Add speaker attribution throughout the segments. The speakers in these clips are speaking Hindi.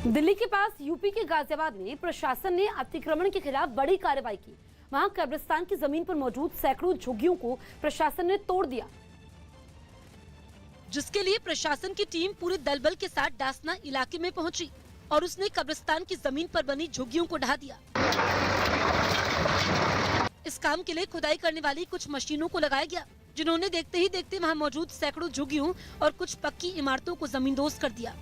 Speaker 1: दिल्ली के पास यूपी के गाजियाबाद में प्रशासन ने अतिक्रमण के खिलाफ बड़ी कार्रवाई की। वहां कब्रिस्तान की जमीन पर मौजूद सैकड़ों झुग्गियों को प्रशासन ने तोड़ दिया, जिसके लिए प्रशासन की टीम पूरे दलबल के साथ डासना इलाके में पहुंची और उसने कब्रिस्तान की जमीन पर बनी झुग्गियों को ढहा दिया। इस काम के लिए खुदाई करने वाली कुछ मशीनों को लगाया गया, जिन्होंने देखते ही देखते वहां मौजूद सैकड़ों झुग्गियों और कुछ पक्की इमारतों को जमींदोज कर दिया।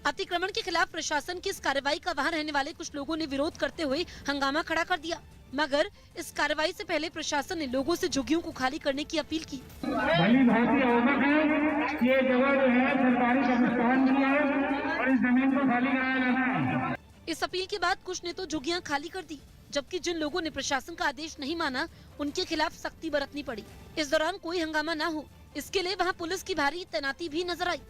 Speaker 1: अतिक्रमण के खिलाफ प्रशासन की इस कार्रवाई का वहां रहने वाले कुछ लोगों ने विरोध करते हुए हंगामा खड़ा कर दिया, मगर इस कार्रवाई से पहले प्रशासन ने लोगों से झुग्गियों को खाली करने की अपील की।
Speaker 2: ये जगह जो है सरकारी कब्रिस्तान की है और इस जमीन को खाली कराया जाना है।
Speaker 1: इस अपील के बाद कुछ ने तो झुग्गियां खाली कर दी, जबकि जिन लोगों ने प्रशासन का आदेश नहीं माना उनके खिलाफ सख्ती बरतनी पड़ी। इस दौरान कोई हंगामा न हो, इसके लिए वहां पुलिस की भारी तैनाती भी नजर आई।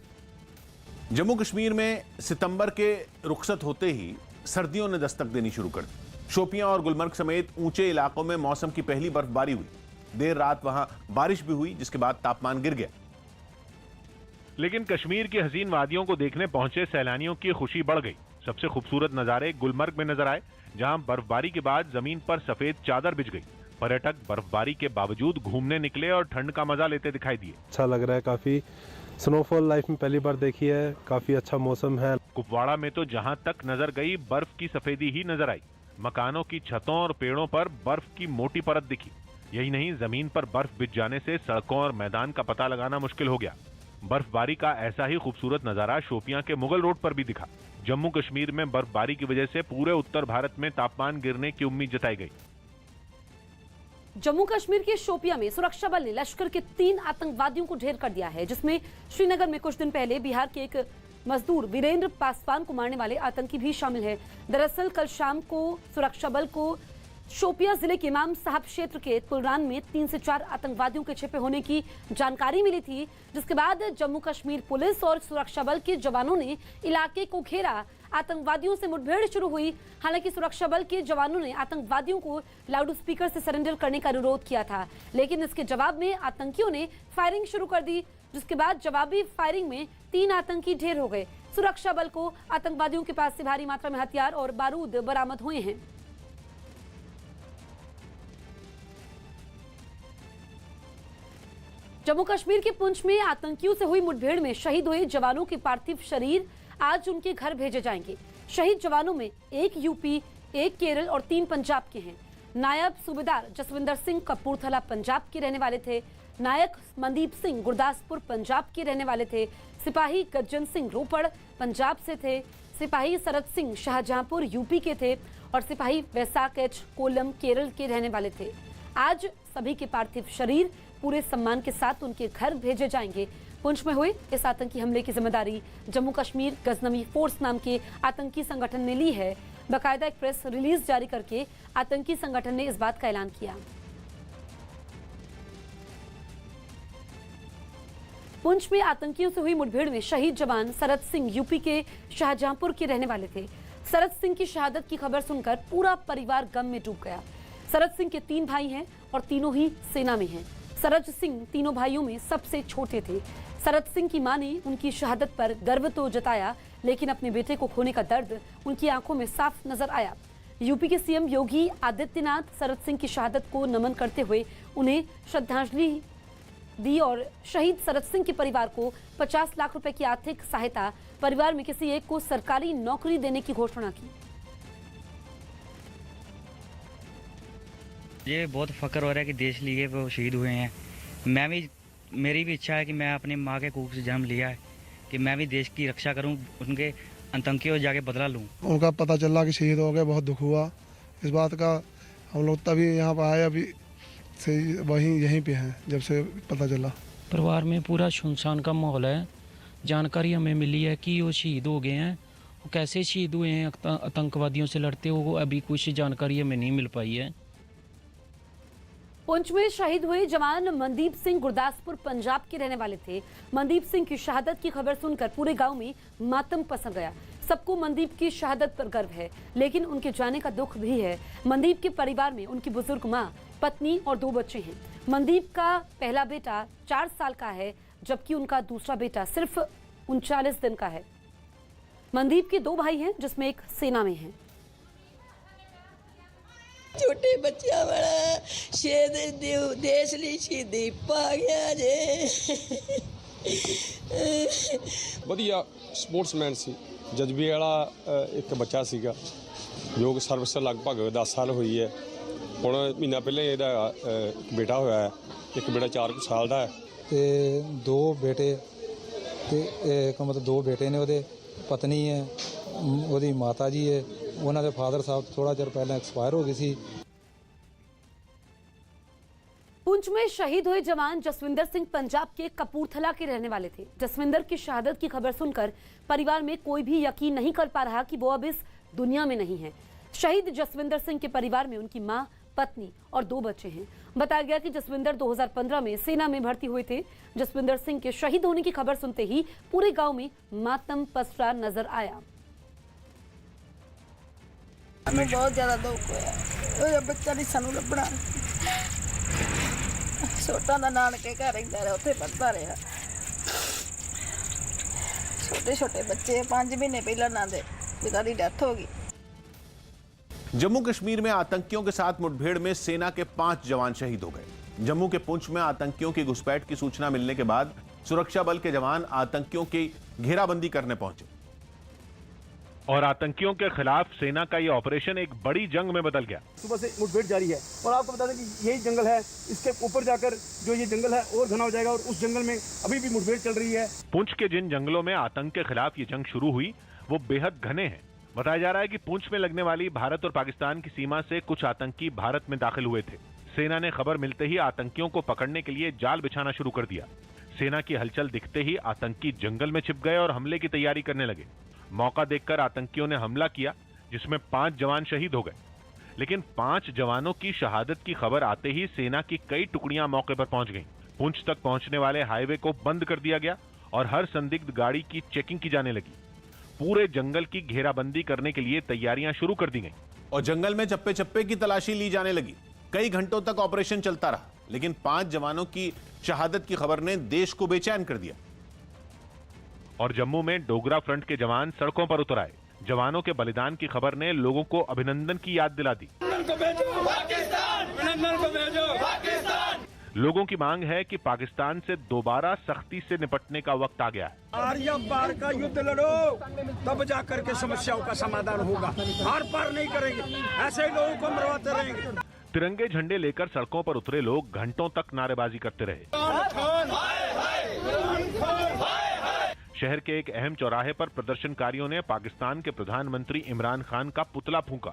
Speaker 3: जम्मू कश्मीर में सितंबर के रुखसत होते ही सर्दियों ने दस्तक देनी शुरू कर दी। शोपियां और गुलमर्ग समेत ऊंचे इलाकों में मौसम की पहली बर्फबारी हुई। देर रात वहां बारिश भी हुई, जिसके बाद तापमान गिर गया।
Speaker 4: लेकिन कश्मीर की हसीन वादियों को देखने पहुंचे सैलानियों की खुशी बढ़ गई। सबसे खूबसूरत नजारे गुलमर्ग में नजर आए, जहां बर्फबारी के बाद जमीन पर सफेद चादर बिछ गई। पर्यटक बर्फबारी के बावजूद घूमने निकले और ठंड का मजा लेते दिखाई दिए।
Speaker 5: अच्छा लग रहा है, काफी स्नोफॉल लाइफ में पहली बार देखी है, काफी अच्छा मौसम है।
Speaker 4: कुपवाड़ा में तो जहां तक नजर गई बर्फ की सफेदी ही नजर आई। मकानों की छतों और पेड़ों पर बर्फ की मोटी परत दिखी। यही नहीं, जमीन पर बर्फ बिछ जाने से सड़कों और मैदान का पता लगाना मुश्किल हो गया। बर्फबारी का ऐसा ही खूबसूरत नजारा शोपियां के मुगल रोड पर भी दिखा। जम्मू कश्मीर में बर्फबारी की वजह से पूरे उत्तर भारत में तापमान गिरने की उम्मीद जताई गई।
Speaker 1: जम्मू कश्मीर के शोपियां में सुरक्षा बल ने लश्कर के 3 आतंकवादियों को ढेर कर दिया है, जिसमें श्रीनगर में कुछ दिन पहले बिहार के एक मजदूर वीरेंद्र पासवान को मारने वाले आतंकी भी शामिल है। दरअसल कल शाम को सुरक्षा बल को शोपियां जिले के इमाम साहब क्षेत्र के पुलरान में 3 से 4 आतंकवादियों के छिपे होने की जानकारी मिली थी, जिसके बाद जम्मू कश्मीर पुलिस और सुरक्षा बल के जवानों ने इलाके को घेरा। आतंकवादियों से मुठभेड़ शुरू हुई। हालांकि सुरक्षा बल के जवानों ने आतंकवादियों को लाउडस्पीकर से सरेंडर करने का अनुरोध किया था, लेकिन इसके जवाब में आतंकियों ने फायरिंग शुरू कर दी, जिसके बाद जवाबी फायरिंग में 3 आतंकी ढेर हो गए। सुरक्षा बल को आतंकवादियों के पास से भारी मात्रा में हथियार और बारूद बरामद हुए हैं। जम्मू कश्मीर के पुंछ में आतंकियों से हुई मुठभेड़ में शहीद हुए जवानों के पार्थिव शरीर आज उनके घर भेजे जाएंगे। शहीद जवानों में 1 यूपी, 1 केरल और 3 पंजाब के हैं। नायब सूबेदार जसविंदर सिंह कपूरथला पंजाब के रहने वाले थे। नायक मनदीप सिंह गुरदासपुर पंजाब के रहने वाले थे। सिपाही गज्जन सिंह रोपड़ पंजाब से थे। सिपाही शरद सिंह शाहजहांपुर यूपी के थे और सिपाही वैसाख एच कोल्लम केरल के रहने वाले थे। आज सभी के पार्थिव शरीर पूरे सम्मान के साथ उनके घर भेजे जाएंगे। पुंछ में हुए इस आतंकी हमले की जिम्मेदारी जम्मू कश्मीर गजनवी फोर्स नाम के आतंकी संगठन ने ली है। बाकायदा एक प्रेस रिलीज जारी करके आतंकी संगठन ने इस बात का ऐलान किया। पुंछ में आतंकियों से हुई मुठभेड़ में शहीद जवान शरद सिंह यूपी के शाहजहांपुर के रहने वाले थे। शरद सिंह की शहादत की खबर सुनकर पूरा परिवार गम में डूब गया। शरद सिंह के 3 भाई हैं और तीनों ही सेना में हैं। शरद सिंह तीनों भाइयों में सबसे छोटे थे। शरद सिंह की मां ने उनकी शहादत पर गर्व तो जताया, लेकिन अपने बेटे को खोने का दर्द उनकी आंखों में साफ नजर आया। यूपी के सीएम योगी आदित्यनाथ शरद सिंह की शहादत को नमन करते हुए उन्हें श्रद्धांजलि दी और शहीद शरद सिंह के परिवार को 50 लाख रुपए की आर्थिक सहायता, परिवार में किसी एक को सरकारी नौकरी देने की घोषणा की।
Speaker 6: ये बहुत फख्र हो रहा है कि देश लिए वो शहीद हुए हैं। मेरी भी इच्छा है कि मैं अपनी माँ के कोख से जन्म लिया है कि मैं भी देश की रक्षा करूं, उनके आतंकियों जाके बदला लूं।
Speaker 7: उनका पता चला कि शहीद हो गए, बहुत दुख हुआ इस बात का। हम लोग तभी यहाँ पर आए, अभी से वहीं यहीं पे हैं जब से पता चला।
Speaker 8: परिवार में पूरा सुनसान का माहौल है। जानकारी हमें मिली है कि वो शहीद हो गए हैं। वो कैसे शहीद हुए हैं आतंकवादियों से लड़ते हुए, अभी कुछ जानकारी हमें नहीं मिल पाई है।
Speaker 1: पुंछ में शहीद हुए जवान मनदीप सिंह गुरदासपुर पंजाब के रहने वाले थे। मनदीप सिंह की शहादत की खबर सुनकर पूरे गांव में मातम पसर गया। सबको मनदीप की शहादत पर गर्व है, लेकिन उनके जाने का दुख भी है। मनदीप के परिवार में उनकी बुजुर्ग मां, पत्नी और 2 बच्चे हैं। मनदीप का पहला बेटा 4 साल का है, जबकि उनका दूसरा बेटा सिर्फ 39 दिन का है। मनदीप के 2 भाई हैं, जिसमें एक सेना में है।
Speaker 9: छोटे बच्चा बड़ा शेद देश ਲਈ ਸ਼ਹੀਦੀ ਪਾ ਗਿਆ ਜੇ
Speaker 10: ਵਧੀਆ ਸਪੋਰਟਸਮੈਨ ਸੀ। ਜਜ਼ਬੇ ਵਾਲਾ ਇੱਕ ਬੱਚਾ ਸੀਗਾ ਜੋ ਸਰਵਿਸ ਲਗਭਗ 10 ਸਾਲ ਹੋਈ ਹੈ। ਹੁਣ ਮਹੀਨਾ ਪਹਿਲਾਂ ਇਹਦਾ ਇੱਕ ਬੇਟਾ ਹੋਇਆ ਹੈ, ਇੱਕ ਬੇਟਾ 4 ਸਾਲ ਦਾ ਹੈ
Speaker 11: ਤੇ 2 ਬੇਟੇ ਤੇ ਮਤਲਬ 2 ਬੇਟੇ ਨੇ, ਉਹਦੇ ਪਤਨੀ ਹੈ, ਉਹਦੀ ਮਾਤਾ ਜੀ ਹੈ। ਉਹਨਾਂ ਦੇ ਫਾਦਰ ਸਾਹਿਬ ਥੋੜਾ ਚਿਰ ਪਹਿਲਾਂ ਐਕਸਪਾਇਰ ਹੋ ਗਏ ਸੀ।
Speaker 1: पुंछ में शहीद हुए जवान जसविंदर सिंह पंजाब के कपूरथला के रहने वाले थे। जसविंदर की शहादत की खबर सुनकर परिवार में कोई भी यकीन नहीं कर पा रहा कि वो अब इस दुनिया में नहीं है। शहीद जसविंदर सिंह के परिवार में उनकी मां, पत्नी और 2 बच्चे हैं। बताया गया कि जसविंदर 2015 में सेना में भर्ती हुए थे। जसविंदर सिंह के शहीद होने की खबर सुनते ही पूरे गांव में मातम पसरा नजर आया।
Speaker 9: हमें बहुत ज्यादा दुख होया, बच्चा नहीं सानू लभना। छोटा दा नानके घर रहिंदा रहा, उत्थे पढ़दा रहा। छोटे छोटे बच्चे 5 महीने पहला ना दे पिता की डेथ हो गई।
Speaker 3: जम्मू कश्मीर में आतंकियों के साथ मुठभेड़ में सेना के 5 जवान शहीद हो गए। जम्मू के पुंछ में आतंकियों की घुसपैठ की सूचना मिलने के बाद सुरक्षा बल के जवान आतंकियों की घेराबंदी करने पहुंचे
Speaker 4: और आतंकियों के खिलाफ सेना का यह ऑपरेशन एक बड़ी जंग में बदल गया।
Speaker 12: सुबह से मुठभेड़ जारी है और आपको बता दें कि यही जंगल है, इसके ऊपर जाकर जो ये जंगल है और घना हो जाएगा और उस जंगल में अभी भी मुठभेड़ चल रही है।
Speaker 4: पुंछ के जिन जंगलों में आतंक के खिलाफ ये जंग शुरू हुई वो बेहद घने हैं। बताया जा रहा है कि पुंछ में लगने वाली भारत और पाकिस्तान की सीमा से कुछ आतंकी भारत में दाखिल हुए थे। सेना ने खबर मिलते ही आतंकियों को पकड़ने के लिए जाल बिछाना शुरू कर दिया। सेना की हलचल दिखते ही आतंकी जंगल में छिप गए और हमले की तैयारी करने लगे। मौका देखकर आतंकियों ने हमला किया, जिसमें 5 जवान शहीद हो गए। लेकिन 5 जवानों की शहादत की खबर आते ही सेना की कई टुकड़ियां मौके पर पहुंच गईं। पुंछ तक पहुंचने वाले हाईवे को बंद कर दिया गया और हर संदिग्ध गाड़ी की चेकिंग की जाने लगी। पूरे जंगल की घेराबंदी करने के लिए तैयारियां शुरू कर दी गईं
Speaker 3: और जंगल में चप्पे चप्पे की तलाशी ली जाने लगी। कई घंटों तक ऑपरेशन चलता रहा, लेकिन 5 जवानों की शहादत की खबर ने देश को बेचैन कर दिया।
Speaker 4: और जम्मू में डोगरा फ्रंट के जवान सड़कों पर उतर आए। जवानों के बलिदान की खबर ने लोगों को अभिनंदन की याद दिला दी। लोगों की मांग है कि पाकिस्तान से दोबारा सख्ती से निपटने का वक्त आ गया है।
Speaker 12: आर्या पार का युद्ध लड़ो, तब जाकर के समस्याओं का समाधान होगा। आर पार नहीं करेंगे, ऐसे ही लोगों को मरवाते रहेंगे।
Speaker 4: तिरंगे झंडे लेकर सड़कों पर उतरे लोग घंटों तक नारेबाजी करते रहे। शहर के एक अहम चौराहे पर प्रदर्शनकारियों ने पाकिस्तान के प्रधानमंत्री इमरान खान का पुतला फूंका।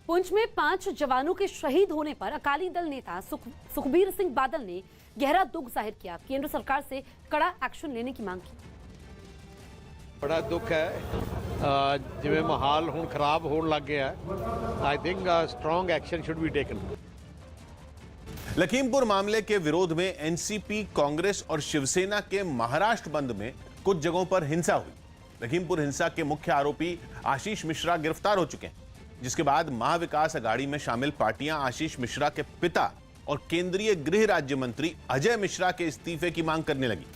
Speaker 1: पुंछ में 5 जवानों के शहीद होने पर अकाली दल नेता सुखबीर सिंह बादल ने गहरा दुख जाहिर किया। केंद्र सरकार से कड़ा एक्शन लेने की मांग की।
Speaker 13: बड़ा दुख है, जिवें माहौल हुण खराब होने लग गया। I think strong action should be taken.
Speaker 3: Lakhimpur मामले के विरोध में एनसीपी, कांग्रेस और शिवसेना के महाराष्ट्र बंद में कुछ जगहों पर हिंसा हुई। लखीमपुर हिंसा के मुख्य आरोपी आशीष मिश्रा गिरफ्तार हो चुके हैं, जिसके बाद महाविकास अघाड़ी में शामिल पार्टियां आशीष मिश्रा के पिता और केंद्रीय गृह राज्य मंत्री अजय मिश्रा के इस्तीफे की मांग करने लगी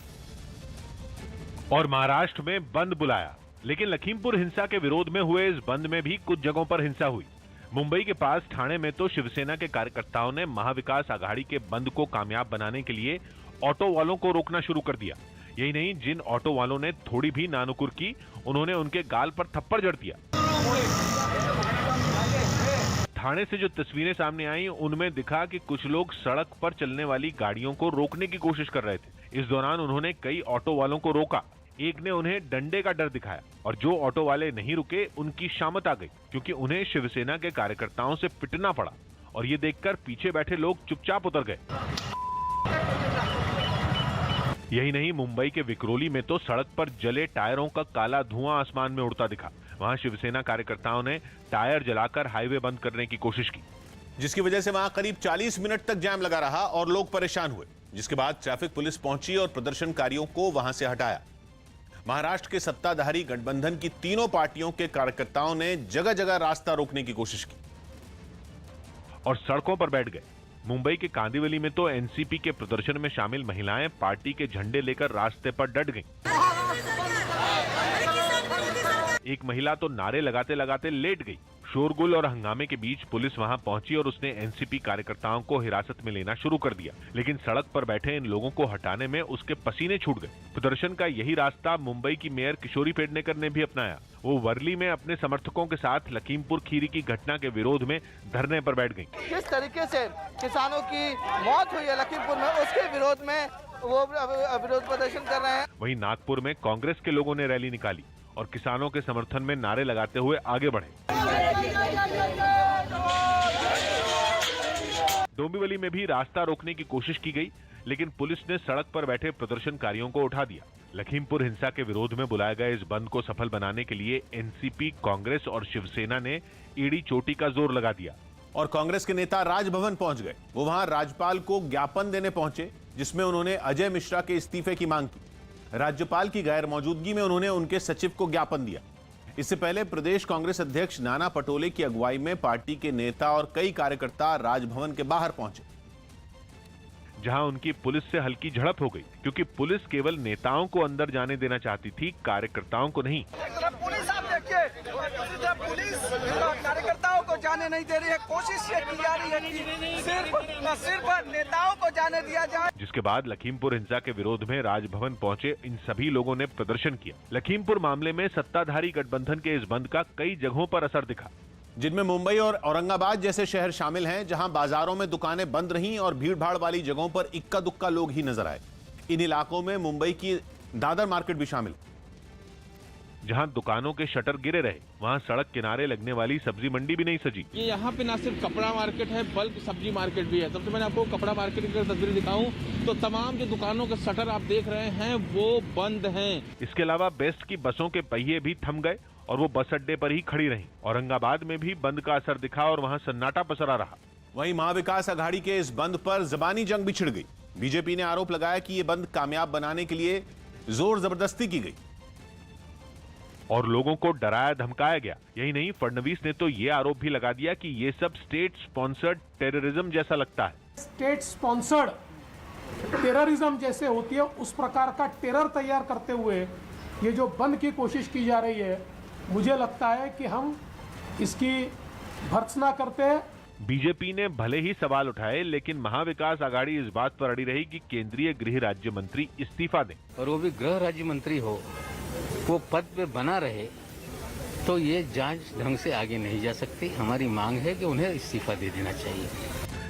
Speaker 4: और महाराष्ट्र में बंद बुलाया। लेकिन लखीमपुर हिंसा के विरोध में हुए इस बंद में भी कुछ जगहों पर हिंसा हुई। मुंबई के पास ठाणे में तो शिवसेना के कार्यकर्ताओं ने महाविकास अघाड़ी के बंद को कामयाब बनाने के लिए ऑटो वालों को रोकना शुरू कर दिया। यही नहीं, जिन ऑटो वालों ने थोड़ी भी नानुकुर की, उन्होंने उनके गाल पर थप्पड़ जड़ दिया। ठाणे से जो तस्वीरें सामने आई, उनमें दिखा कि कुछ लोग सड़क पर चलने वाली गाड़ियों को रोकने की कोशिश कर रहे थे। इस दौरान उन्होंने कई ऑटो वालों को रोका। एक ने उन्हें डंडे का डर दिखाया और जो ऑटो वाले नहीं रुके, उनकी शामत आ गई, क्योंकि उन्हें शिवसेना के कार्यकर्ताओं से पिटना पड़ा। और ये देखकर पीछे बैठे लोग चुपचाप उतर गए। यही नहीं, मुंबई के विक्रोली में तो सड़क पर जले टायरों का काला धुआं आसमान में उड़ता दिखा। वहां शिवसेना कार्यकर्ताओं ने टायर जलाकर हाईवे बंद करने की कोशिश की,
Speaker 3: जिसकी वजह से वहां करीब 40 मिनट तक जाम लगा रहा और लोग परेशान हुए, जिसके बाद ट्रैफिक पुलिस पहुंची और प्रदर्शनकारियों को वहां से हटाया। महाराष्ट्र के सत्ताधारी गठबंधन की तीनों पार्टियों के कार्यकर्ताओं ने जगह जगह रास्ता रोकने की कोशिश की
Speaker 4: और सड़कों पर बैठ गए। मुंबई के कांदिवली में तो एनसीपी के प्रदर्शन में शामिल महिलाएं पार्टी के झंडे लेकर रास्ते पर डट गईं। एक महिला तो नारे लगाते लगाते लेट गई। शोरगुल और हंगामे के बीच पुलिस वहां पहुंची और उसने एनसीपी कार्यकर्ताओं को हिरासत में लेना शुरू कर दिया, लेकिन सड़क पर बैठे इन लोगों को हटाने में उसके पसीने छूट गए। प्रदर्शन का यही रास्ता मुंबई की मेयर किशोरी पेडनेकर ने भी अपनाया। वो वर्ली में अपने समर्थकों के साथ लखीमपुर खीरी की घटना के विरोध में धरने पर बैठ गई।
Speaker 14: किस तरीके से किसानों की मौत हुई है लखीमपुर में, उसके विरोध में वो विरोध प्रदर्शन कर रहे हैं।
Speaker 4: वहीं नागपुर में कांग्रेस के लोगों ने रैली निकाली और किसानों के समर्थन में नारे लगाते हुए आगे बढ़े। डोंबिवली में भी रास्ता रोकने की कोशिश की गई, लेकिन पुलिस ने सड़क पर बैठे प्रदर्शनकारियों को उठा दिया। लखीमपुर हिंसा के विरोध में बुलाए गए इस बंद को सफल बनाने के लिए एनसीपी, कांग्रेस और शिवसेना ने ईडी चोटी का जोर लगा दिया
Speaker 3: और कांग्रेस के नेता राजभवन पहुंच गए। वो वहां राज्यपाल को ज्ञापन देने पहुंचे, जिसमें उन्होंने अजय मिश्रा के इस्तीफे की मांग की। राज्यपाल की गैर मौजूदगी में उन्होंने उनके सचिव को ज्ञापन दिया। इससे पहले प्रदेश कांग्रेस अध्यक्ष नाना पटोले की अगुवाई में पार्टी के नेता और कई कार्यकर्ता राजभवन के बाहर पहुंचे,
Speaker 4: जहां उनकी पुलिस से हल्की झड़प हो गई, क्योंकि पुलिस केवल नेताओं को अंदर जाने देना चाहती थी, कार्यकर्ताओं को नहीं।
Speaker 14: पुलिस आप देखिए, पुलिस कार्यकर्ताओं को जाने नहीं दे रही है। कोशिश ये की जा रही है कि सिर्फ नेताओं को जाने दिया जाए।
Speaker 4: जिसके बाद लखीमपुर हिंसा के विरोध में राजभवन पहुंचे इन सभी लोगों ने प्रदर्शन किया। लखीमपुर मामले में सत्ताधारी गठबंधन के इस बंद का कई जगहों पर असर दिखा,
Speaker 3: जिनमें मुंबई और औरंगाबाद जैसे शहर शामिल हैं, जहां बाजारों में दुकानें बंद रहीं और भीड़भाड़ वाली जगहों पर इक्का दुक्का लोग ही नजर आए। इन इलाकों में मुंबई की दादर मार्केट भी शामिल,
Speaker 4: जहां दुकानों के शटर गिरे रहे, वहां सड़क किनारे लगने वाली सब्जी मंडी भी नहीं सजी।
Speaker 15: ये यहाँ पे ना सिर्फ कपड़ा मार्केट है, बल्कि सब्जी मार्केट भी है। सबसे मैंने आपको कपड़ा मार्केट की तस्वीर दिखाऊं तो तमाम जो दुकानों के शटर आप देख रहे हैं वो बंद हैं।
Speaker 4: इसके अलावा बेस्ट की बसों के पहिए भी थम गए और वो बस अड्डे पर ही खड़ी रहीं। औरंगाबाद में भी बंद का असर दिखा और वहां सन्नाटा पसरा रहा।
Speaker 3: वहीं महाविकास आघाड़ी के इस बंद पर जबानी जंग भी छिड़ गई। बीजेपी ने आरोप लगाया कि यह बंद कामयाब बनाने के लिए जोर जबरदस्ती की गई
Speaker 4: और लोगों को डराया धमकाया गया। यही नहीं, फडणवीस ने तो ये आरोप भी लगा दिया कि ये सब स्टेट स्पॉन्सर्ड टेररिज्म जैसा लगता है।
Speaker 16: स्टेट स्पॉन्सर्ड टेररिज्म जैसे होती है, उस प्रकार का टेरर तैयार करते हुए ये जो बंद की कोशिश की जा रही है, मुझे लगता है कि हम इसकी भर्त्सना करते हैं।
Speaker 4: बीजेपी ने भले ही सवाल उठाए, लेकिन महाविकास आघाड़ी इस बात पर अड़ी रही कि केंद्रीय गृह राज्य मंत्री इस्तीफा दें।
Speaker 17: और वो भी गृह राज्य मंत्री हो, वो पद पे बना रहे, तो ये जांच ढंग से आगे नहीं जा सकती। हमारी मांग है कि उन्हें इस्तीफा दे देना चाहिए।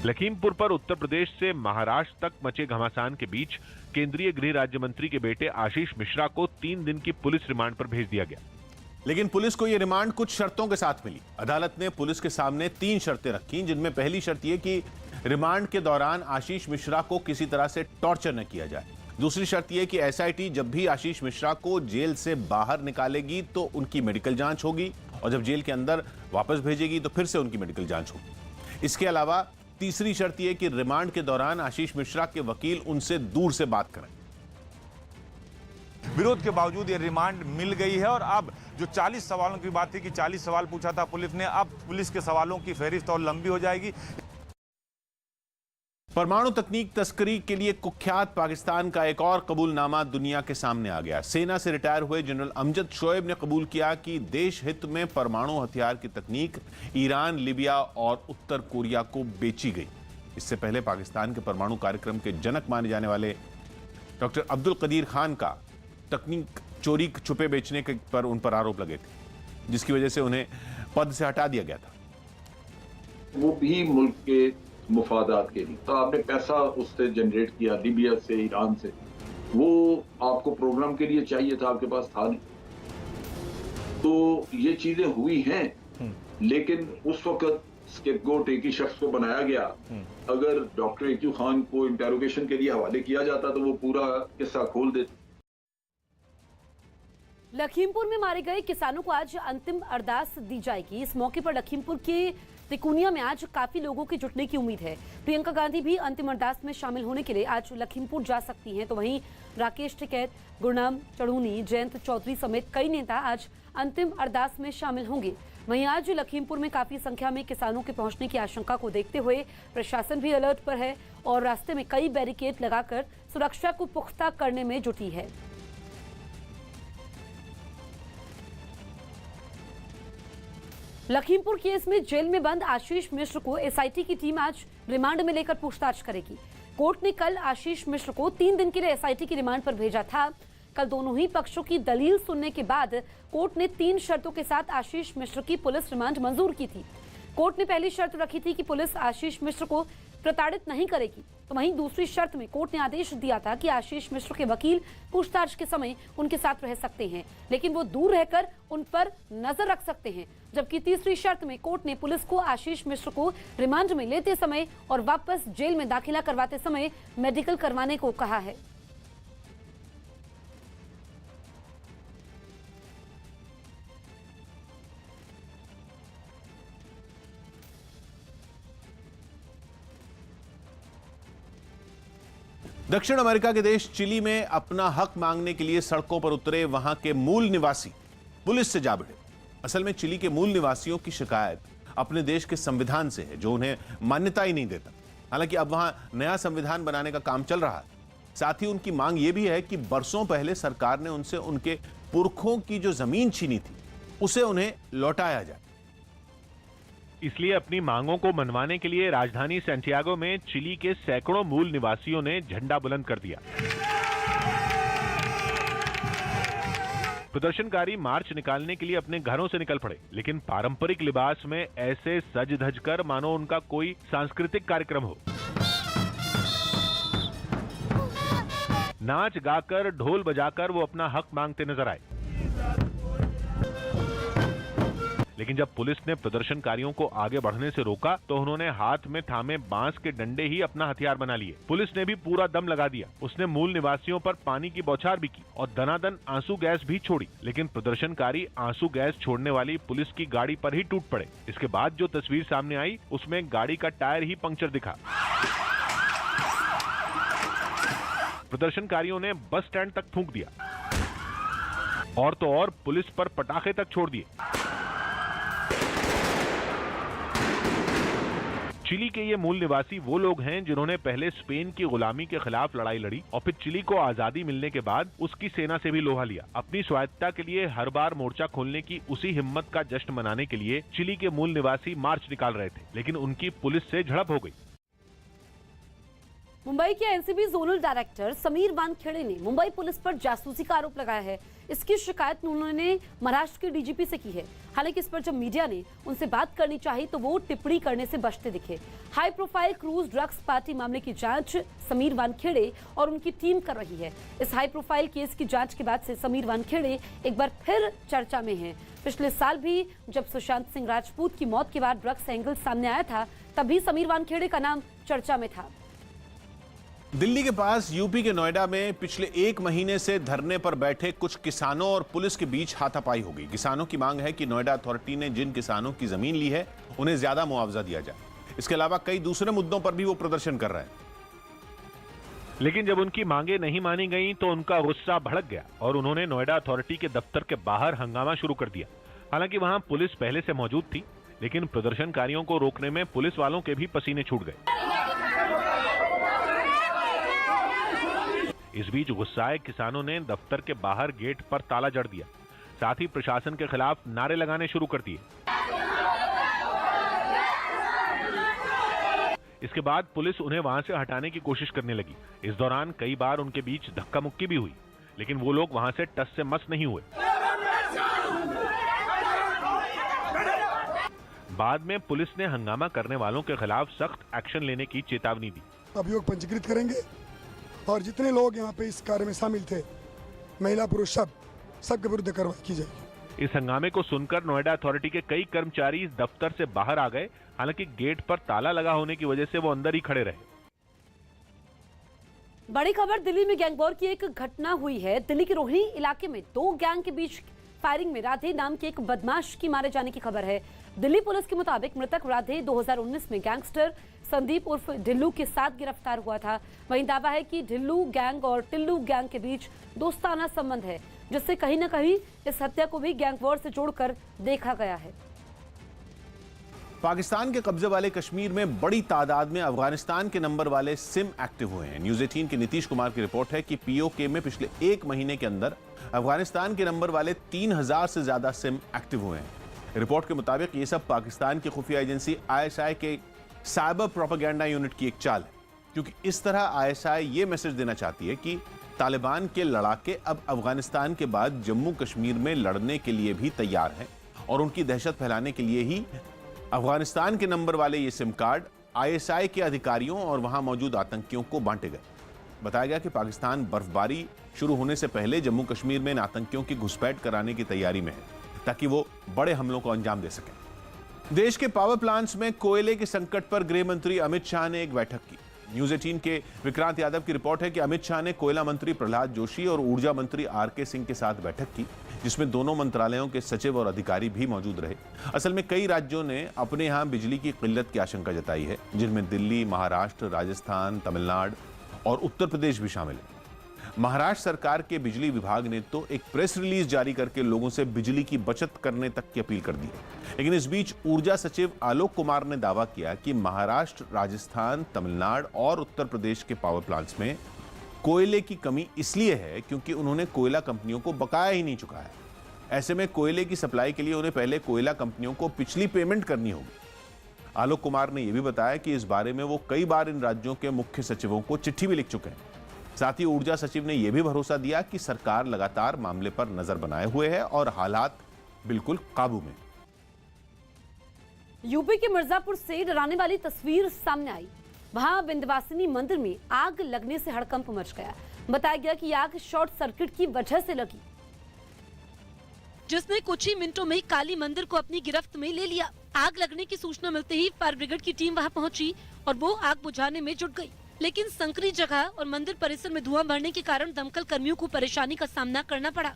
Speaker 4: लखीमपुर पर उत्तर प्रदेश से महाराष्ट्र तक मचे घमासान के बीच केंद्रीय गृह राज्य मंत्री के बेटे आशीष मिश्रा को 3 दिन की पुलिस रिमांड पर भेज दिया गया।
Speaker 3: लेकिन पुलिस को यह रिमांड कुछ शर्तों के साथ मिली। अदालत ने पुलिस के सामने 3 शर्तें रखी, जिनमें पहली शर्त यह कि रिमांड के दौरान आशीष मिश्रा को किसी तरह से टॉर्चर न किया जाए। दूसरी शर्त यह कि एसआईटी जब भी आशीष मिश्रा को जेल से बाहर निकालेगी तो उनकी मेडिकल जांच होगी, और जब जेल के अंदर वापस भेजेगी तो फिर से उनकी मेडिकल जांच होगी। इसके अलावा तीसरी शर्त यह कि रिमांड के दौरान आशीष मिश्रा के वकील उनसे दूर से बात करें।
Speaker 18: विरोध के बावजूद ये रिमांड मिल गई है और अब जो 40 सवालों की बात थी कि 40 सवाल पूछा था पुलिस ने, अब पुलिस के सवालों की फहरिस्त और लंबी हो जाएगी।
Speaker 3: परमाणु तकनीक तस्करी के लिए कुख्यात पाकिस्तान का एक और कबूलनामा दुनिया के सामने आ गया। सेना से रिटायर हुए जनरल अमजद शोएब ने कबूल किया कि देश हित में परमाणु हथियार की तकनीक ईरान, लिबिया और उत्तर कोरिया को बेची गई। इससे पहले पाकिस्तान के परमाणु कार्यक्रम के जनक माने जाने वाले डॉक्टर अब्दुल कदीर खान का तकनीक चोरी छुपे बेचने के पर उन पर आरोप लगे थे, जिसकी वजह से उन्हें पद से हटा दिया गया था।
Speaker 19: वो भी मुल्क के मुफादात के लिए, तो आपने पैसा उससे जनरेट किया, लीबिया से, ईरान से, वो आपको प्रोग्राम के लिए चाहिए था, आपके पास था नहीं। तो ये चीजें हुई हैं, लेकिन उस वक्त स्केपगोट एक ही शख्स को बनाया गया। अगर डॉक्टर एक्यू खान को इंटेरोगेशन के लिए हवाले किया जाता तो वो पूरा किस्सा खोल देते।
Speaker 1: लखीमपुर में मारे गए किसानों को आज अंतिम अरदास दी जाएगी। इस मौके पर लखीमपुर के तिकोनिया में आज काफी लोगों के जुटने की उम्मीद है। प्रियंका गांधी भी अंतिम अरदास में शामिल होने के लिए आज लखीमपुर जा सकती हैं, तो वहीं राकेश टिकैत, गुरनाम चढ़ूनी, जयंत चौधरी समेत कई नेता आज अंतिम अरदास में शामिल होंगे। वहीं आज लखीमपुर में काफी संख्या में किसानों के पहुंचने की आशंका को देखते हुए प्रशासन भी अलर्ट पर है और रास्ते में कई बैरिकेड लगाकर सुरक्षा को पुख्ता करने में जुटी है। लखीमपुर केस में जेल में बंद आशीष मिश्र को एसआईटी की टीम आज रिमांड में लेकर पूछताछ करेगी। कोर्ट ने कल आशीष मिश्र को 3 दिन के लिए एसआईटी की रिमांड पर भेजा था। कल दोनों ही पक्षों की दलील सुनने के बाद कोर्ट ने 3 शर्तों के साथ आशीष मिश्र की पुलिस रिमांड मंजूर की थी। कोर्ट ने पहली शर्त रखी थी कि पुलिस आशीष मिश्र को प्रताड़ित नहीं करेगी, तो वहीं दूसरी शर्त में कोर्ट ने आदेश दिया था कि आशीष मिश्र के वकील पूछताछ के समय उनके साथ रह सकते हैं, लेकिन वो दूर रहकर उन पर नजर रख सकते हैं। जबकि तीसरी शर्त में कोर्ट ने पुलिस को आशीष मिश्र को रिमांड में लेते समय और वापस जेल में दाखिला करवाते समय मेडिकल करवाने को कहा है।
Speaker 3: दक्षिण अमेरिका के देश चिली में अपना हक मांगने के लिए सड़कों पर उतरे वहां के मूल निवासी पुलिस से जा भिड़े। असल में चिली के मूल निवासियों की शिकायत अपने देश के संविधान से है, जो उन्हें मान्यता ही नहीं देता। हालांकि अब वहां नया संविधान बनाने का काम चल रहा है। साथ ही उनकी मांग यह भी है कि बरसों पहले सरकार ने उनसे उनके पुरखों की जो जमीन छीनी थी उसे उन्हें लौटाया जाए।
Speaker 4: इसलिए अपनी मांगों को मनवाने के लिए राजधानी सैंटियागो में चिली के सैकड़ों मूल निवासियों ने झंडा बुलंद कर दिया। प्रदर्शनकारी मार्च निकालने के लिए अपने घरों से निकल पड़े, लेकिन पारंपरिक लिबास में ऐसे सज धज कर मानो उनका कोई सांस्कृतिक कार्यक्रम हो। नाच गाकर ढोल बजाकर वो अपना हक मांगते नजर आए। लेकिन जब पुलिस ने प्रदर्शनकारियों को आगे बढ़ने से रोका तो उन्होंने हाथ में थामे बांस के डंडे ही अपना हथियार बना लिए। पुलिस ने भी पूरा दम लगा दिया। उसने मूल निवासियों पर पानी की बौछार भी की और दनादन आंसू गैस भी छोड़ी, लेकिन प्रदर्शनकारी आंसू गैस छोड़ने वाली पुलिस की गाड़ी पर ही टूट पड़े। इसके बाद जो तस्वीर सामने आई उसमें गाड़ी का टायर ही पंक्चर दिखा। प्रदर्शनकारियों ने बस स्टैंड तक थूक दिया और तो और पुलिस पर पटाखे तक छोड़ दिए। चिली के ये मूल निवासी वो लोग हैं जिन्होंने पहले स्पेन की गुलामी के खिलाफ लड़ाई लड़ी और फिर चिली को आजादी मिलने के बाद उसकी सेना से भी लोहा लिया। अपनी स्वायत्तता के लिए हर बार मोर्चा खोलने की उसी हिम्मत का जश्न मनाने के लिए चिली के मूल निवासी मार्च निकाल रहे थे, लेकिन उनकी पुलिस से झड़प हो गई।
Speaker 1: मुंबई के NCB zonal director Sameer Wankhede ने मुंबई पुलिस पर जासूसी का आरोप लगाया है। इसकी शिकायत उन्होंने महाराष्ट्र के डीजीपी से की है। हालांकि इस पर जब मीडिया ने उनसे बात करनी चाहिए तो वो टिप्पणी करने से बचते दिखे। High profile cruise drugs party मामले की जांच समीर वानखेड़े और उनकी टीम कर रही है। इस हाई प्रोफाइल केस की जांच के बाद से समीर वानखेड़े एक बार फिर चर्चा में हैं। पिछले साल भी जब सुशांत सिंह राजपूत की मौत के बाद ड्रग्स एंगल सामने आया था, तभी समीर वानखेड़े का नाम चर्चा में था।
Speaker 3: दिल्ली के पास यूपी के नोएडा में पिछले 1 महीने से धरने पर बैठे कुछ किसानों और पुलिस के बीच हाथापाई हो गई। किसानों की मांग है कि नोएडा अथॉरिटी ने जिन किसानों की जमीन ली है उन्हें ज्यादा मुआवजा दिया जाए। इसके अलावा कई दूसरे मुद्दों पर भी वो प्रदर्शन कर रहे हैं।
Speaker 4: लेकिन जब उनकी मांगे नहीं मानी गईं तो उनका गुस्सा भड़क गया और उन्होंने नोएडा अथॉरिटी के दफ्तर के बाहर हंगामा शुरू कर दिया। हालांकि वहां पुलिस पहले से मौजूद थी, लेकिन प्रदर्शनकारियों को रोकने में पुलिस वालों के भी पसीने छूट गए। इस बीच गुस्साए किसानों ने दफ्तर के बाहर गेट पर ताला जड़ दिया। साथ ही प्रशासन के खिलाफ नारे लगाने शुरू कर दिए। इसके बाद पुलिस उन्हें वहां से हटाने की कोशिश करने लगी। इस दौरान कई बार उनके बीच धक्का मुक्की भी हुई, लेकिन वो लोग वहां से टस से मस नहीं हुए। बाद में पुलिस ने हंगामा करने वालों के खिलाफ सख्त एक्शन लेने की चेतावनी दी।
Speaker 20: अभियोग पंजीकृत करेंगे और जितने लोग यहाँ पे इस कार्य में शामिल थे, महिला पुरुष सबके विरुद्ध कार्रवाई की जाएगी।
Speaker 4: इस हंगामे को सुनकर नोएडा अथॉरिटी के कई कर्मचारी दफ्तर से बाहर आ गए। हालांकि गेट पर ताला लगा होने की वजह से वो अंदर ही खड़े रहे।
Speaker 1: बड़ी खबर दिल्ली में गैंग वॉर की एक घटना हुई है। दिल्ली के रोहिणी इलाके में 2 गैंग के बीच फायरिंग में राधे नाम के एक बदमाश की मारे जाने की खबर है। दिल्ली पुलिस के मुताबिक मृतक राधे 2019 में गैंगस्टर संदीप उर्फ ढिल्लू के साथ गिरफ्तार हुआ था। वहीं दावा है कि ढिल्लू गैंग और टिल्लू गैंग के बीच दोस्ताना संबंध है, जिससे कहीं न कहीं इस हत्या को भी गैंग वॉर से जोड़कर देखा गया है।
Speaker 3: पाकिस्तान के कब्जे वाले कश्मीर में बड़ी तादाद में अफगानिस्तान के नंबर वाले सिम एक्टिव हुए हैं। न्यूज़ 18 के नीतीश कुमार की रिपोर्ट है कि पीओके में पिछले 1 महीने के अंदर अफगानिस्तान के नंबर वाले 3000 से ज्यादा सिम एक्टिव हुए हैं। रिपोर्ट के मुताबिक ये सब पाकिस्तान की खुफिया एजेंसी ISI के साइबर प्रोपेगेंडा यूनिट की एक चाल है, क्योंकि इस तरह ISI ये मैसेज देना चाहती है कि तालिबान के लड़ाके अब अफगानिस्तान के बाद जम्मू कश्मीर में लड़ने के लिए भी तैयार हैं और उनकी दहशत फैलाने के लिए ही अफगानिस्तान के नंबर वाले ये सिम कार्ड ISI के अधिकारियों और वहां मौजूद आतंकियों को बांटे गए। बताया गया कि पाकिस्तान बर्फबारी शुरू होने से पहले जम्मू कश्मीर में इन आतंकियों की घुसपैठ कराने की तैयारी में है, ताकि वो बड़े हमलों को अंजाम दे सकें। देश के पावर प्लांट्स में कोयले के संकट पर गृह मंत्री अमित शाह ने एक बैठक की। न्यूज 18 के विक्रांत यादव की रिपोर्ट है कि अमित शाह ने कोयला मंत्री प्रहलाद जोशी और ऊर्जा मंत्री RK सिंह के साथ बैठक की, जिसमें दोनों मंत्रालयों के सचिव और अधिकारी भी मौजूद रहे। असल में कई राज्यों ने अपने यहां बिजली की किल्लत की आशंका जताई है, जिनमें दिल्ली, महाराष्ट्र, राजस्थान, तमिलनाडु और उत्तर प्रदेश भी शामिल है। महाराष्ट्र सरकार के बिजली विभाग ने तो एक प्रेस रिलीज जारी करके लोगों से बिजली की बचत करने तक की अपील कर दी है। लेकिन इस बीच ऊर्जा सचिव आलोक कुमार ने दावा किया कि महाराष्ट्र, राजस्थान, तमिलनाडु और उत्तर प्रदेश के पावर प्लांट्स में कोयले की कमी इसलिए है क्योंकि उन्होंने कोयला कंपनियों को बकाया ही नहीं चुकाया। ऐसे में कोयले की सप्लाई के लिए उन्हें पहले कोयला कंपनियों को पिछली पेमेंट करनी होगी। आलोक कुमार ने यह भी बताया कि इस बारे में वो कई बार इन राज्यों के मुख्य सचिवों को चिट्ठी भी लिख चुके हैं। साथ ही ऊर्जा सचिव ने यह भी भरोसा दिया कि सरकार लगातार मामले पर नजर बनाए हुए है और हालात बिल्कुल काबू में।
Speaker 1: यूपी के मिर्जापुर से डराने वाली तस्वीर सामने आई। वहां विंध्यवासिनी मंदिर में आग लगने से हड़कंप मच गया। बताया गया कि आग शॉर्ट सर्किट की वजह से लगी, जिसने कुछ ही मिनटों में काली मंदिर को अपनी गिरफ्त में ले लिया। आग लगने की सूचना मिलते ही फायर ब्रिगेड की टीम वहां पहुंची और वो आग बुझाने में जुट गई, लेकिन संकरी जगह और मंदिर परिसर में धुआं भरने के कारण दमकल कर्मियों को परेशानी का सामना करना पड़ा।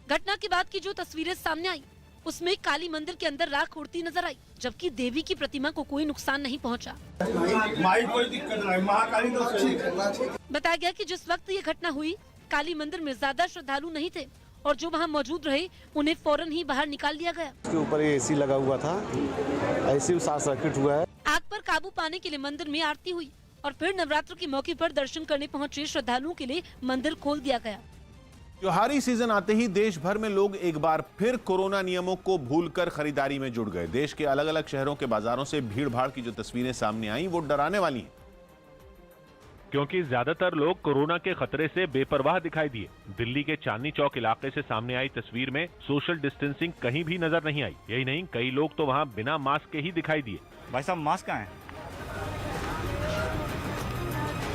Speaker 1: घटना के बाद की जो तस्वीरें सामने आई उसमें काली मंदिर के अंदर राख उड़ती नजर आई, जबकि देवी की प्रतिमा को कोई नुकसान नहीं पहुंचा। बताया गया कि जिस वक्त ये घटना हुई काली मंदिर में ज्यादा श्रद्धालु नहीं थे और जो वहां मौजूद रहे उन्हें फौरन ही बाहर निकाल दिया गया।
Speaker 21: उसके ऊपर AC लगा हुआ था, ऐसे शॉर्ट सर्किट हुआ है।
Speaker 1: आग पर काबू पाने के लिए मंदिर में आरती हुई और फिर नवरात्र के मौके पर दर्शन करने पहुंचे श्रद्धालुओं के लिए मंदिर खोल दिया गया।
Speaker 3: त्योहारी सीजन आते ही देश भर में लोग एक बार फिर कोरोना नियमों को भूलकर खरीदारी में जुट गए। देश के अलग अलग शहरों के बाजारों से भीड़ भाड़ की जो तस्वीरें सामने आई वो डराने वाली हैं,
Speaker 4: क्योंकि ज्यादातर लोग कोरोना के खतरे से बेपरवाह दिखाई दिए। दिल्ली के चांदनी चौक इलाके से सामने आई तस्वीर में सोशल डिस्टेंसिंग कहीं भी नजर नहीं आई। यही नहीं, कई लोग तो वहां बिना मास्क के ही दिखाई दिए।
Speaker 21: भाई साहब मास्क कहाँ है?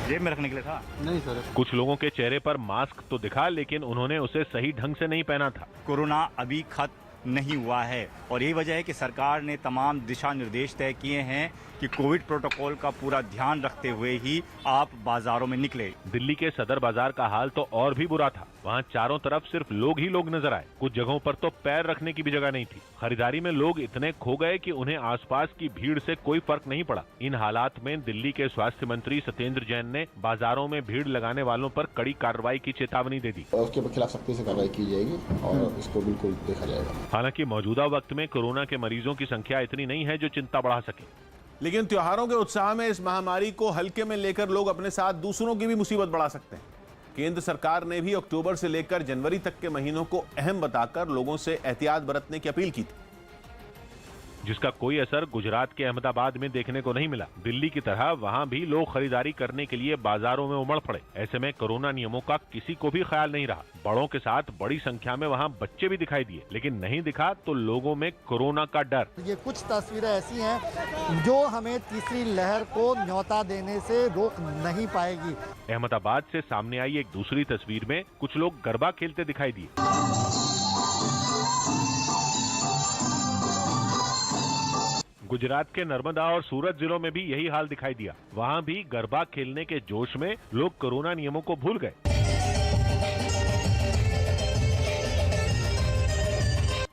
Speaker 21: जेब में रखने के लिए था। नहीं सर।
Speaker 4: कुछ लोगों के चेहरे पर मास्क तो दिखा, लेकिन उन्होंने उसे सही ढंग से नहीं पहना था।
Speaker 21: कोरोना अभी खत्म नहीं हुआ है और यही वजह है कि सरकार ने तमाम दिशा निर्देश तय किए हैं कि कोविड प्रोटोकॉल का पूरा ध्यान रखते हुए ही आप बाजारों में निकले।
Speaker 4: दिल्ली के सदर बाजार का हाल तो और भी बुरा था। वहाँ चारों तरफ सिर्फ लोग ही लोग नजर आए। कुछ जगहों पर तो पैर रखने की भी जगह नहीं थी। खरीदारी में लोग इतने खो गए कि उन्हें आसपास की भीड़ से कोई फर्क नहीं पड़ा। इन हालात में दिल्ली के स्वास्थ्य मंत्री सत्येंद्र जैन ने बाजारों में भीड़ लगाने वालों पर कड़ी कार्रवाई की चेतावनी दे दी।
Speaker 21: उसके खिलाफ सख्ती से कार्रवाई की जाएगी और इसको बिल्कुल देखा जाएगा।
Speaker 4: हालांकि मौजूदा वक्त में कोरोना के मरीजों की संख्या इतनी नहीं है जो चिंता बढ़ा सके,
Speaker 3: लेकिन त्योहारों के उत्साह में इस महामारी को हल्के में लेकर लोग अपने साथ दूसरों की भी मुसीबत बढ़ा सकते हैं। केंद्र सरकार ने भी अक्टूबर से लेकर जनवरी तक के महीनों को अहम बताकर लोगों से एहतियात बरतने की अपील की थी,
Speaker 4: जिसका कोई असर गुजरात के अहमदाबाद में देखने को नहीं मिला। दिल्ली की तरह वहां भी लोग खरीदारी करने के लिए बाजारों में उमड़ पड़े। ऐसे में कोरोना नियमों का किसी को भी ख्याल नहीं रहा। बड़ों के साथ बड़ी संख्या में वहां बच्चे भी दिखाई दिए, लेकिन नहीं दिखा तो लोगों में कोरोना का डर।
Speaker 22: ये कुछ तस्वीरें ऐसी हैं जो हमें तीसरी लहर को न्योता देने से रोक नहीं पाएगी।
Speaker 4: अहमदाबाद से सामने आई एक दूसरी तस्वीर में कुछ लोग गरबा खेलते दिखाई दिए। गुजरात के नर्मदा और सूरत जिलों में भी यही हाल दिखाई दिया। वहां भी गरबा खेलने के जोश में लोग कोरोना नियमों को भूल गए।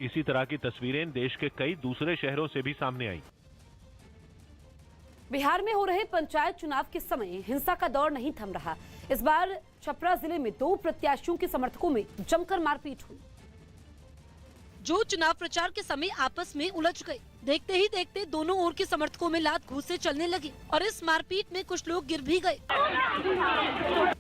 Speaker 4: इसी तरह की तस्वीरें देश के कई दूसरे शहरों से भी सामने आई।
Speaker 1: बिहार में हो रहे पंचायत चुनाव के समय हिंसा का दौर नहीं थम रहा। इस बार छपरा जिले में 2 प्रत्याशियों के समर्थकों में जमकर मारपीट हुई, जो चुनाव प्रचार के समय आपस में उलझ गए। देखते ही देखते दोनों ओर के समर्थकों में लात घूंसे चलने लगी और इस मारपीट में कुछ लोग गिर भी गए।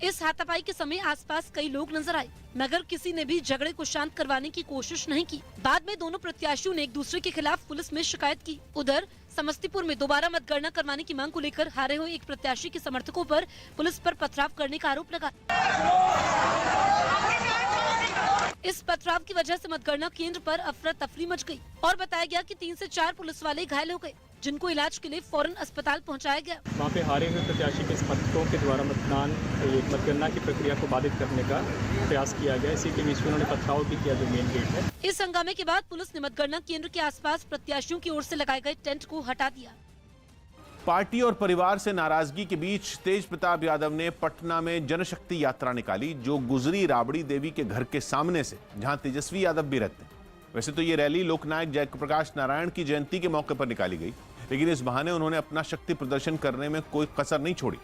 Speaker 1: इस हाथापाई के समय आसपास कई लोग नजर आए, मगर किसी ने भी झगड़े को शांत करवाने की कोशिश नहीं की। बाद में दोनों प्रत्याशियों ने एक दूसरे के खिलाफ पुलिस में शिकायत की। उधर समस्तीपुर में दोबारा मतगणना करवाने की मांग को लेकर हारे हुए एक प्रत्याशी के समर्थकों पर पुलिस पर पथराव करने का आरोप लगा। इस पथराव की वजह से मतगणना केंद्र पर अफरा तफरी मच गई और बताया गया कि 3 से 4 पुलिस वाले घायल हो गए, जिनको इलाज के लिए फौरन अस्पताल पहुंचाया गया।
Speaker 2: वहाँ पे हारे हुए प्रत्याशी के समर्थकों के द्वारा मतगणना की प्रक्रिया को बाधित करने का प्रयास किया गया। इसी के बीच में उन्होंने पथराव भी किया जो मेन गेट है।
Speaker 1: इस हंगामे के बाद पुलिस ने मतगणना केंद्र के आसपास प्रत्याशियों की ओर से लगाए गए टेंट को हटा दिया।
Speaker 3: पार्टी और परिवार से नाराजगी के बीच तेज प्रताप यादव ने पटना में जनशक्ति यात्रा निकाली, जो गुजरी राबड़ी देवी के घर के सामने से, जहां तेजस्वी यादव भी रहते हैं। वैसे तो ये रैली लोकनायक जयप्रकाश नारायण की जयंती के मौके पर निकाली गई, लेकिन इस बहाने उन्होंने अपना शक्ति प्रदर्शन करने में कोई कसर नहीं छोड़ी,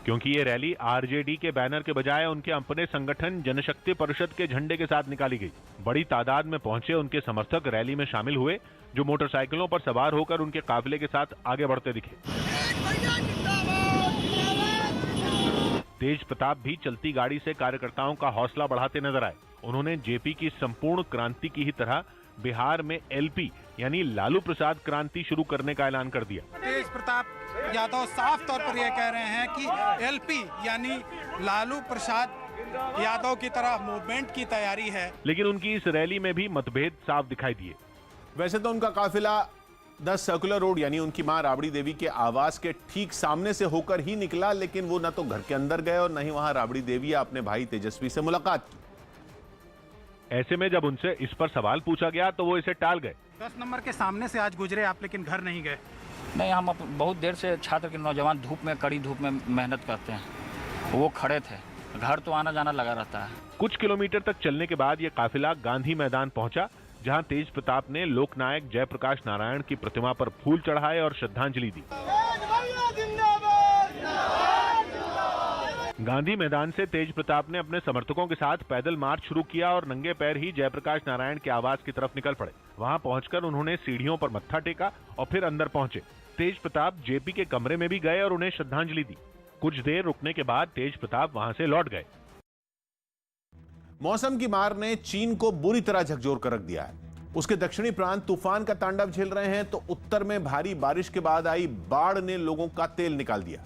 Speaker 4: क्योंकि ये रैली आरजेडी के बैनर के बजाय उनके अपने संगठन जनशक्ति परिषद के झंडे के साथ निकाली गई। बड़ी तादाद में पहुंचे उनके समर्थक रैली में शामिल हुए, जो मोटरसाइकिलों पर सवार होकर उनके काफिले के साथ आगे बढ़ते दिखे। तेज प्रताप भी चलती गाड़ी से कार्यकर्ताओं का हौसला बढ़ाते नजर आए। उन्होंने जेपी की संपूर्ण क्रांति की ही तरह बिहार में एलपी यानी लालू प्रसाद क्रांति शुरू करने का ऐलान कर दिया।
Speaker 5: तेज प्रताप यादव साफ तौर पर यह कह रहे हैं कि एलपी यानी लालू प्रसाद यादव की तरह मूवमेंट की तैयारी है।
Speaker 4: लेकिन उनकी इस रैली में भी मतभेद साफ दिखाई दिए।
Speaker 3: वैसे तो उनका काफिला 10 सर्कुलर रोड यानी उनकी मां राबड़ी देवी के आवास के ठीक सामने से होकर ही निकला, लेकिन वो न तो घर के अंदर गए और न ही वहां राबड़ी देवी या अपने भाई तेजस्वी से मुलाकात की।
Speaker 4: ऐसे में जब उनसे इस पर सवाल पूछा गया तो वो इसे टाल गए।
Speaker 5: 10 नंबर के सामने से आज गुजरे आप, लेकिन घर नहीं गए।
Speaker 23: नहीं, हम बहुत देर से छात्र के नौजवान धूप में, कड़ी धूप में मेहनत करते हैं, वो खड़े थे, घर तो आना जाना लगा रहता है।
Speaker 4: कुछ किलोमीटर तक चलने के बाद ये काफिला गांधी मैदान पहुंचा, जहां तेज प्रताप ने लोकनायक जयप्रकाश नारायण की प्रतिमा पर फूल चढ़ाए और श्रद्धांजलि दी। गांधी मैदान से तेज प्रताप ने अपने समर्थकों के साथ पैदल मार्च शुरू किया और नंगे पैर ही जयप्रकाश नारायण के आवास की तरफ निकल पड़े। वहां पहुंचकर उन्होंने सीढ़ियों पर मत्था टेका और फिर अंदर पहुंचे। तेज प्रताप जेपी के कमरे में भी गए और उन्हें श्रद्धांजलि दी। कुछ देर रुकने के बाद तेज प्रताप वहां से लौट गए।
Speaker 3: मौसम की मार ने चीन को बुरी तरह झकझोर कर रख दिया है। उसके दक्षिणी प्रांत तूफान का तांडव झेल रहे हैं, तो उत्तर में भारी बारिश के बाद आई बाढ़ ने लोगों का तेल निकाल दिया।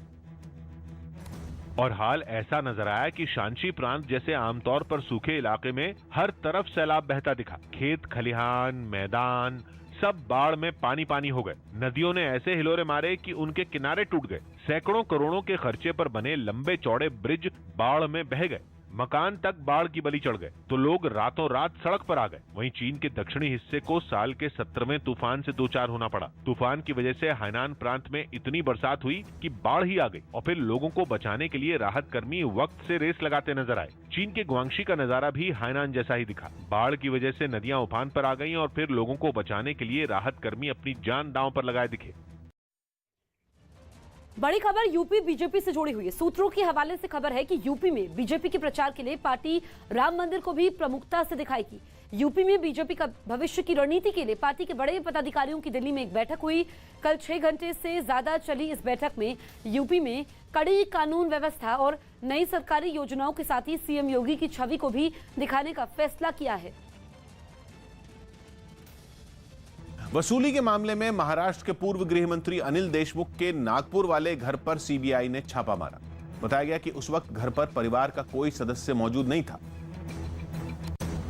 Speaker 4: और हाल ऐसा नजर आया कि शांची प्रांत जैसे आमतौर पर सूखे इलाके में हर तरफ सैलाब बहता दिखा। खेत खलिहान, मैदान सब बाढ़ में पानी पानी हो गए। नदियों ने ऐसे हिलोरे मारे कि उनके किनारे टूट गए। सैकड़ों करोड़ों के खर्चे पर बने लंबे चौड़े ब्रिज बाढ़ में बह गए। मकान तक बाढ़ की बलि चढ़ गए, तो लोग रातों रात सड़क पर आ गए। वहीं चीन के दक्षिणी हिस्से को साल के 17वें तूफान से दो चार होना पड़ा। तूफान की वजह से हाइनान प्रांत में इतनी बरसात हुई कि बाढ़ ही आ गई और फिर लोगों को बचाने के लिए राहत कर्मी वक्त से रेस लगाते नजर आए। चीन के ग्वांगशी का नजारा भी हाइनान जैसा ही दिखा। बाढ़ की वजह से नदियां उफान पर आ गईं और फिर लोगों को बचाने के लिए राहत कर्मी अपनी जान दांव पर लगाए दिखे।
Speaker 1: बड़ी खबर यूपी बीजेपी से जुड़ी हुई है। सूत्रों के हवाले से खबर है कि यूपी में बीजेपी के प्रचार के लिए पार्टी राम मंदिर को भी प्रमुखता से दिखाएगी। यूपी में बीजेपी का भविष्य की रणनीति के लिए पार्टी के बड़े पदाधिकारियों की दिल्ली में एक बैठक हुई। कल 6 घंटे से ज्यादा चली इस बैठक में यूपी में कड़ी कानून व्यवस्था और नई सरकारी योजनाओं के साथ ही सीएम योगी की छवि को भी दिखाने का फैसला किया है।
Speaker 3: वसूली के मामले में महाराष्ट्र के पूर्व गृह मंत्री अनिल देशमुख के नागपुर वाले घर पर सीबीआई ने छापा मारा। बताया गया कि उस वक्त घर पर परिवार का कोई सदस्य मौजूद नहीं था।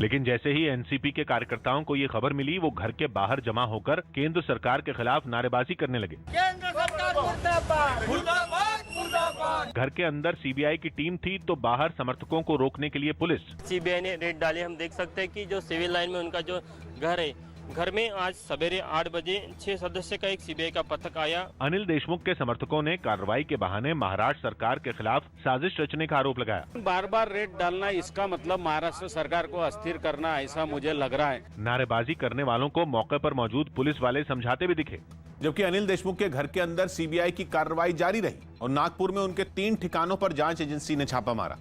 Speaker 4: लेकिन जैसे ही एनसीपी के कार्यकर्ताओं को ये खबर मिली, वो घर के बाहर जमा होकर केंद्र सरकार के खिलाफ नारेबाजी करने लगे।
Speaker 14: केंद्र सरकार मुर्दाबाद, मुर्दाबाद, मुर्दाबाद।
Speaker 4: घर के अंदर सीबीआई की टीम थी, तो बाहर समर्थकों को रोकने के लिए पुलिस।
Speaker 24: सीबीआई ने रेड डाली। हम देख सकते हैं कि जो सिविल लाइन में उनका जो घर है, घर में आज सवेरे 8 बजे 6 सदस्य का एक सीबीआई का पथक आया।
Speaker 4: अनिल देशमुख के समर्थकों ने कार्रवाई के बहाने महाराष्ट्र सरकार के खिलाफ साजिश रचने का आरोप लगाया।
Speaker 25: बार बार रेड डालना, इसका मतलब महाराष्ट्र सरकार को अस्थिर करना, ऐसा मुझे लग रहा है।
Speaker 4: नारेबाजी करने वालों को मौके पर मौजूद पुलिस वाले समझाते भी दिखे।
Speaker 3: जबकि अनिल देशमुख के घर के अंदर सीबीआई की कार्रवाई जारी रही और नागपुर में उनके 3 ठिकानों पर जांच एजेंसी ने छापा मारा।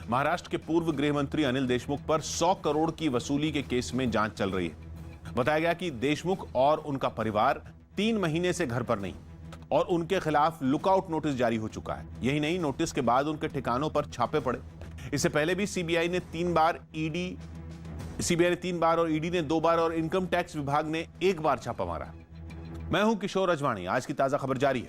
Speaker 3: महाराष्ट्र के पूर्व गृह मंत्री अनिल देशमुख पर 100 करोड़ की वसूली के केस में जांच चल रही है। बताया गया कि देशमुख और उनका परिवार 3 महीने से घर पर नहीं और उनके खिलाफ लुकआउट नोटिस जारी हो चुका है। यही नहीं, नोटिस के बाद उनके ठिकानों पर छापे पड़े। इससे पहले भी सीबीआई ने 3 बार और ईडी ने 2 बार और इनकम टैक्स विभाग ने 1 बार छापा मारा। मैं हूं किशोर अजवाणी। आज की ताजा खबर जारी है।